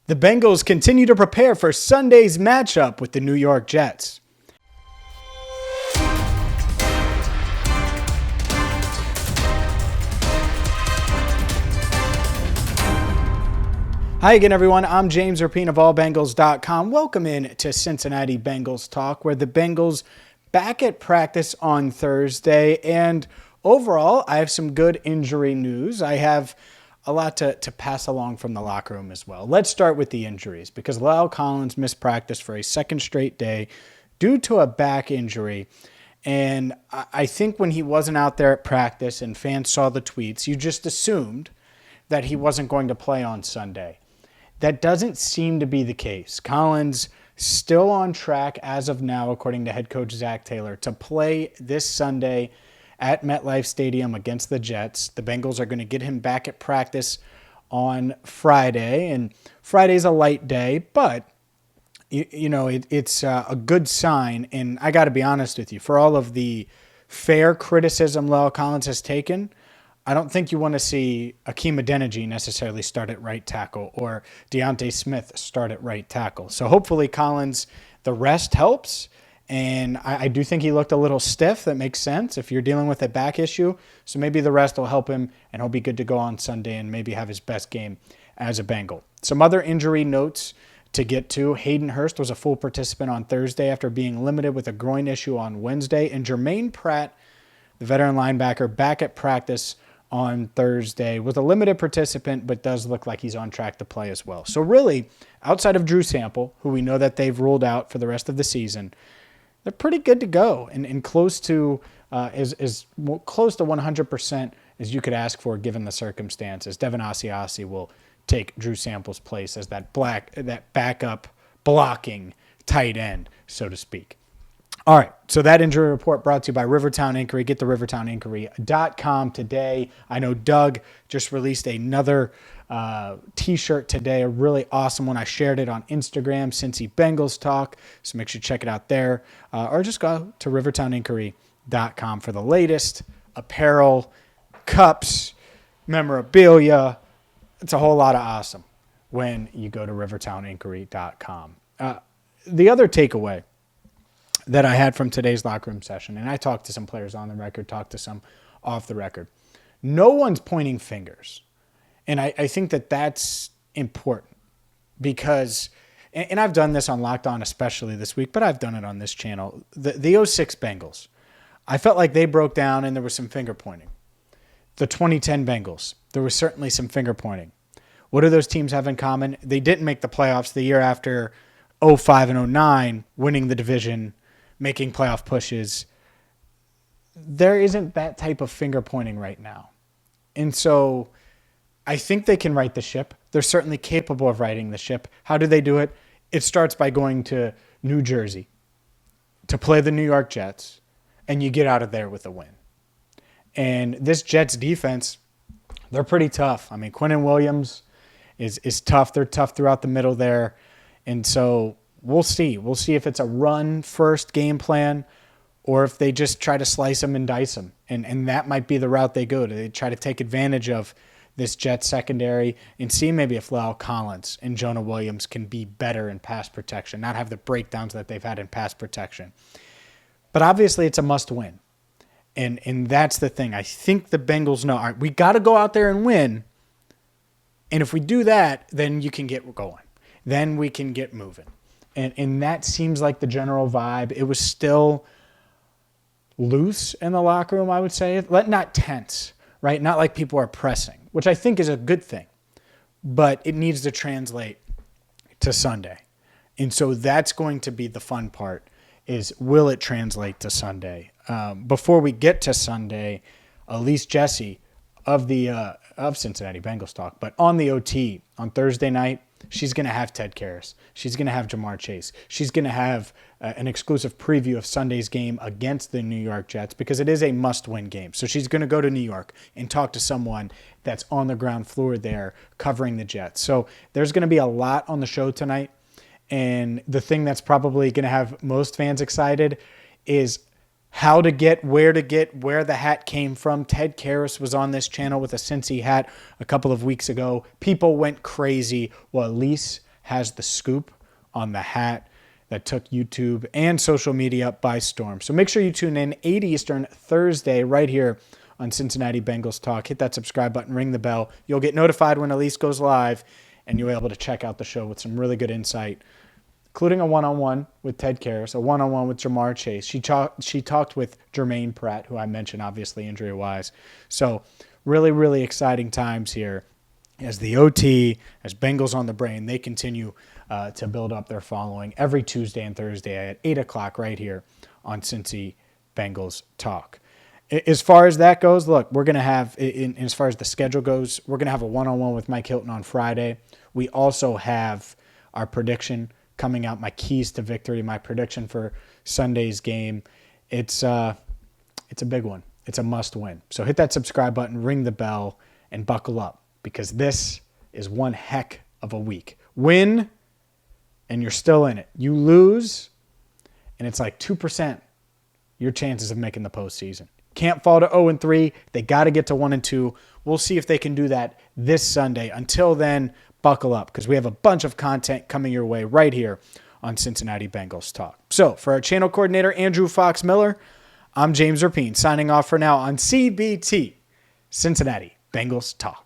The Bengals continue to prepare for Sunday's matchup with the New York Jets. Hi again, everyone. I'm James Rapien of allbengals.com. Welcome in to Cincinnati Bengals Talk, where the Bengals back at practice on Thursday. And overall, I have some good injury news. I have a lot to pass along from the locker room as well. Let's start with the injuries, because La'el Collins missed practice for a second straight day due to a back injury. And I think when he wasn't out there at practice and fans saw the tweets, you just assumed that he wasn't going to play on Sunday. That doesn't seem to be the case. Collins still on track as of now, according to head coach Zac Taylor, to play this Sunday at MetLife Stadium against the Jets. The Bengals are going to get him back at practice on Friday, and Friday's a light day, but it's a good sign. And I got to be honest with you, for all of the fair criticism La'el Collins has taken, I don't think you want to see Akeem Adeniji necessarily start at right tackle or Deontay Smith start at right tackle. So hopefully Collins, the rest helps. And I do think he looked a little stiff. That makes sense if you're dealing with a back issue. So maybe the rest will help him, and he'll be good to go on Sunday and maybe have his best game as a Bengal. Some other injury notes to get to. Hayden Hurst was a full participant on Thursday after being limited with a groin issue on Wednesday. And Germaine Pratt, the veteran linebacker, back at practice on Thursday, was a limited participant, but does look like he's on track to play as well. So really, outside of Drew Sample, who we know that they've ruled out for the rest of the season, they're pretty good to go and close to as close to 100% as you could ask for given the circumstances. Devin Asiasi will take Drew Sample's place as that backup blocking tight end, so to speak. All right, so that injury report brought to you by Rivertown Inquiry. Get to rivertowninquiry.com today. I know Doug just released another T-shirt today, a really awesome one. I shared it on Instagram, Cincy Bengals Talk, so make sure you check it out there. Or just go to rivertowninquiry.com for the latest apparel, cups, memorabilia. It's a whole lot of awesome when you go to rivertowninquiry.com. The other takeaway that I had from today's locker room session, and I talked to some players on the record, talked to some off the record. No one's pointing fingers. And I think that that's important because, and I've done this on Locked On especially this week, but I've done it on this channel. The 06 Bengals, I felt like they broke down and there was some finger pointing. The 2010 Bengals, there was certainly some finger pointing. What do those teams have in common? They didn't make the playoffs the year after 05 and 09, winning the division, making playoff pushes. There isn't that type of finger pointing right now. And so I think they can right the ship. They're certainly capable of righting the ship. How do they do it? It starts by going to New Jersey to play the New York Jets, and you get out of there with a win. And this Jets defense, they're pretty tough. I mean, Quinnen Williams is tough. They're tough throughout the middle there. And so we'll see. We'll see if it's a run-first game plan or if they just try to slice them and dice them. And that might be the route they go. They try to take advantage of this Jets secondary and see maybe if La'el Collins and Jonah Williams can be better in pass protection, not have the breakdowns that they've had in pass protection. But obviously it's a must-win. And that's the thing. I think the Bengals know, all right, we got to go out there and win. And if we do that, then you can get going. Then we can get moving. And that seems like the general vibe. It was still loose in the locker room, I would say. Not tense, right? Not like people are pressing, which I think is a good thing. But it needs to translate to Sunday. And so that's going to be the fun part, is will it translate to Sunday? Before we get to Sunday, Elise Jesse of Cincinnati Bengals Talk, but on the OT on Thursday night, she's going to have Ted Karras. She's going to have Jamar Chase. She's going to have an exclusive preview of Sunday's game against the New York Jets because it is a must-win game. So she's going to go to New York and talk to someone that's on the ground floor there covering the Jets. So there's going to be a lot on the show tonight. And the thing that's probably going to have most fans excited is how to get, where the hat came from. Ted Karras was on this channel with a Cincy hat a couple of weeks ago. People went crazy. Well, Elise has the scoop on the hat that took YouTube and social media by storm. So make sure you tune in 8 Eastern Thursday right here on Cincinnati Bengals Talk. Hit that subscribe button, ring the bell. You'll get notified when Elise goes live, and you'll be able to check out the show with some really good insight, including a one-on-one with Ted Karras, a one-on-one with Jamar Chase. She talked with Germaine Pratt, who I mentioned, obviously injury-wise. So really, really exciting times here as the OT, as Bengals on the Brain, they continue to build up their following every Tuesday and Thursday at 8 o'clock right here on Cincy Bengals Talk. As far as that goes, look, we're going to have, as far as the schedule goes, we're going to have a one-on-one with Mike Hilton on Friday. We also have our prediction coming out, my keys to victory, my prediction for Sunday's game. It's a big one. It's a must-win. So hit that subscribe button, ring the bell, and buckle up, because this is one heck of a week. Win, and you're still in it. You lose, and it's like 2% your chances of making the postseason. Can't fall to 0-3. They got to get to 1-2. We'll see if they can do that this Sunday. Until then, buckle up, because we have a bunch of content coming your way right here on Cincinnati Bengals Talk. So for our channel coordinator, Andrew Fox Miller, I'm James Rapien, signing off for now on CBT, Cincinnati Bengals Talk.